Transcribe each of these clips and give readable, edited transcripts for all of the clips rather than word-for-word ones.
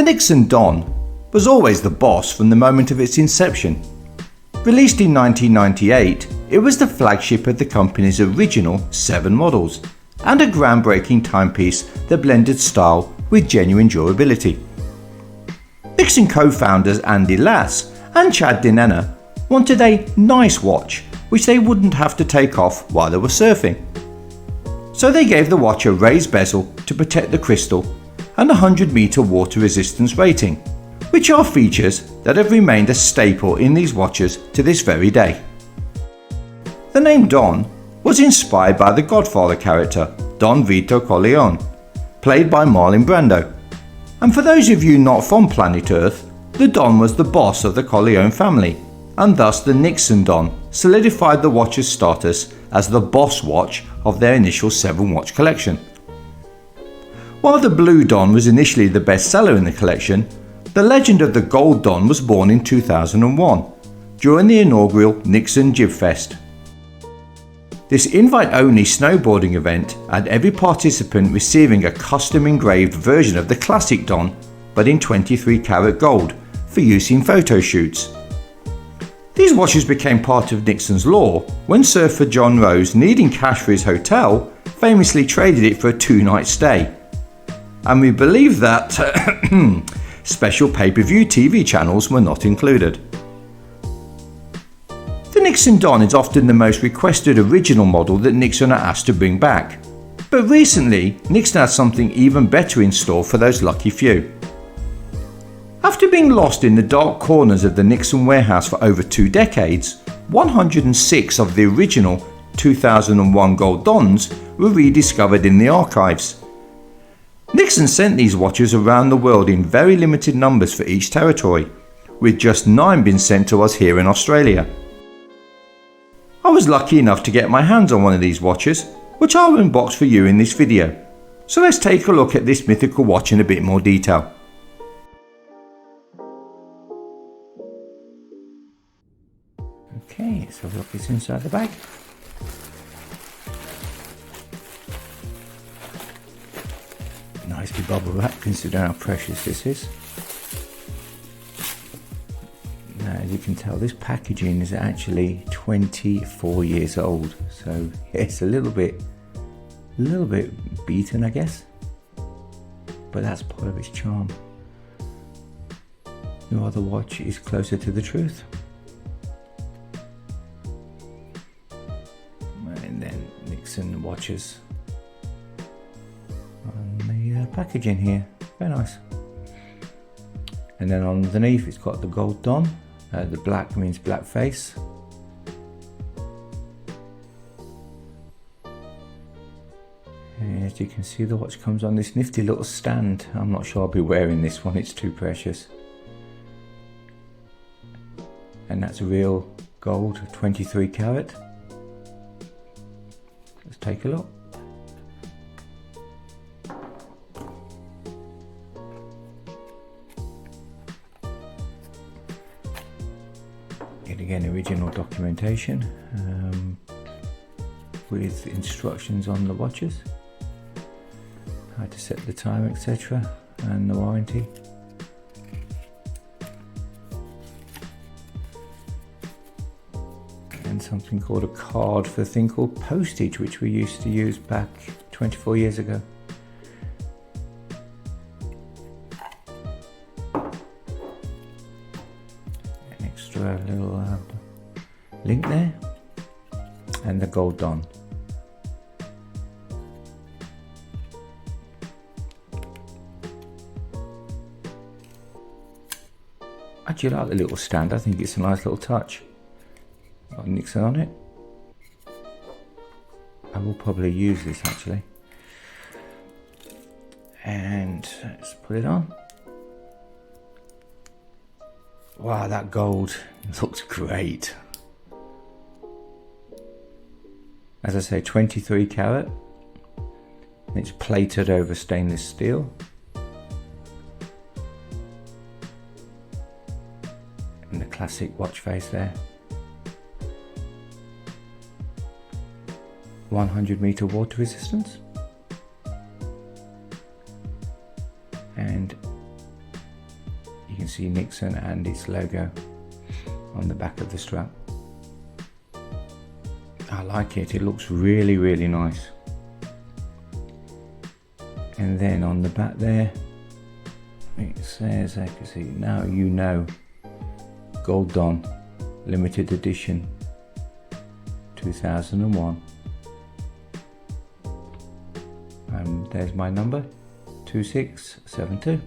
The Nixon Don was always the boss from the moment of its inception. Released in 1998, it was the flagship of the company's original 7 models and a groundbreaking timepiece that blended style with genuine durability. Nixon co-founders Andy Lass and Chad Dinenna wanted a nice watch which they wouldn't have to take off while they were surfing. So they gave the watch a raised bezel to protect the crystal and a 100-meter water resistance rating, which are features that have remained a staple in these watches to this very day. The name Don was inspired by the Godfather character Don Vito Corleone, played by Marlon Brando. And for those of you not from planet Earth, the Don was the boss of the Corleone family, and thus the Nixon Don solidified the watch's status as the boss watch of their initial 7-watch collection. While the Blue Don was initially the best seller in the collection, the legend of the Gold Don was born in 2001 during the inaugural Nixon Jib Fest. This invite-only snowboarding event had every participant receiving a custom engraved version of the classic Don, but in 23 karat gold for use in photo shoots. These watches became part of Nixon's lore when surfer John Rose, needing cash for his hotel, famously traded it for a 2-night stay. And we believe that special pay-per-view TV channels were not included. The Nixon Don is often the most requested original model that Nixon are asked to bring back, but recently Nixon has something even better in store for those lucky few. After being lost in the dark corners of the Nixon warehouse for over 2 decades, 106 of the original 2001 Gold Dons were rediscovered in the archives. Nixon sent these watches around the world in very limited numbers for each territory, with just 9 being sent to us here in Australia. I was lucky enough to get my hands on one of these watches, which I'll unbox for you in this video. So let's take a look at this mythical watch in a bit more detail. Okay, let's have a look what's inside the bag. Nicely bubble wrapped considering how precious this is. Now, as you can tell, this packaging is actually 24 years old, so it's a little bit beaten, I guess, but that's part of its charm. No other watch is closer to the truth. And then Nixon watches on the packaging here, very nice. And then underneath it's got the Gold Don. The black means black face. And as you can see, the watch comes on this nifty little stand. I'm not sure I'll be wearing this one, it's too precious. And that's real gold, 23 karat. Let's take a look. Yet again, original documentation with instructions on the watches, how to set the time, etc., and the warranty. And something called a card for a thing called postage, which we used to use back 24 years ago. An extra little link there, and the Gold Don. I actually like the little stand, I think it's a nice little touch. Got Nixon on it. I will probably use this actually. And let's put it on. Wow, that gold looks great. As I say, 23 karat. And it's plated over stainless steel. And the classic watch face there. 100-meter water resistance. And see Nixon and its logo on the back of the strap. I like it, it looks really, really nice. And then on the back there, it says, I can see, now you know, Gold Don, limited edition, 2001. And there's my number, 2672.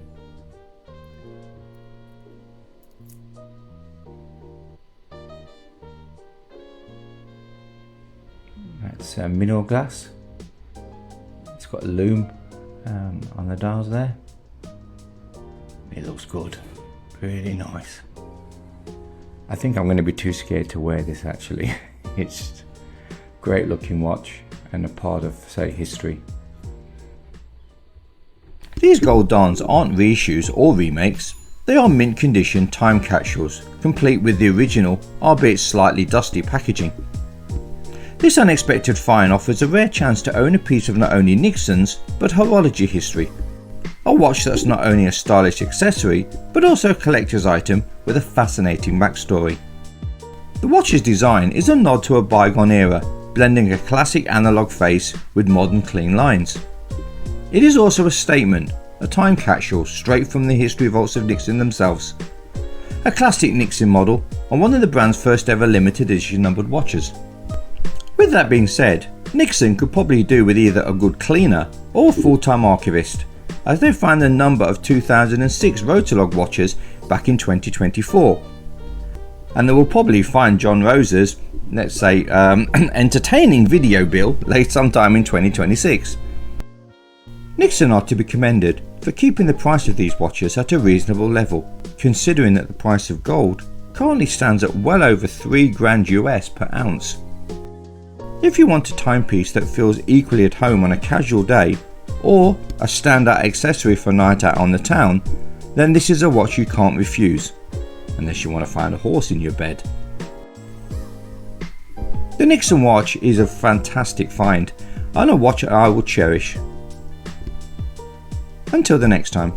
That's mineral glass. It's got a loom on the dials there. It looks good, really nice. I think I'm going to be too scared to wear this actually. It's a great looking watch and a part of, say, history. These Gold Dons aren't reissues or remakes, they are mint condition time capsules, complete with the original, albeit slightly dusty packaging. This unexpected find offers a rare chance to own a piece of not only Nixon's, but horology history. A watch that's not only a stylish accessory, but also a collector's item with a fascinating backstory. The watch's design is a nod to a bygone era, blending a classic analog face with modern clean lines. It is also a statement, a time capsule straight from the history vaults of Nixon themselves. A classic Nixon model and one of the brand's first ever limited edition numbered watches. With that being said, Nixon could probably do with either a good cleaner or a full-time archivist, as they found a number of 2006 Rotolog watches back in 2024. And they will probably find John Rose's, let's say, entertaining video bill late sometime in 2026. Nixon are to be commended for keeping the price of these watches at a reasonable level, considering that the price of gold currently stands at well over $3,000 US per ounce. If you want a timepiece that feels equally at home on a casual day, or a standout accessory for a night out on the town, then this is a watch you can't refuse, unless you want to find a horse in your bed. The Nixon watch is a fantastic find, and a watch I will cherish. Until the next time.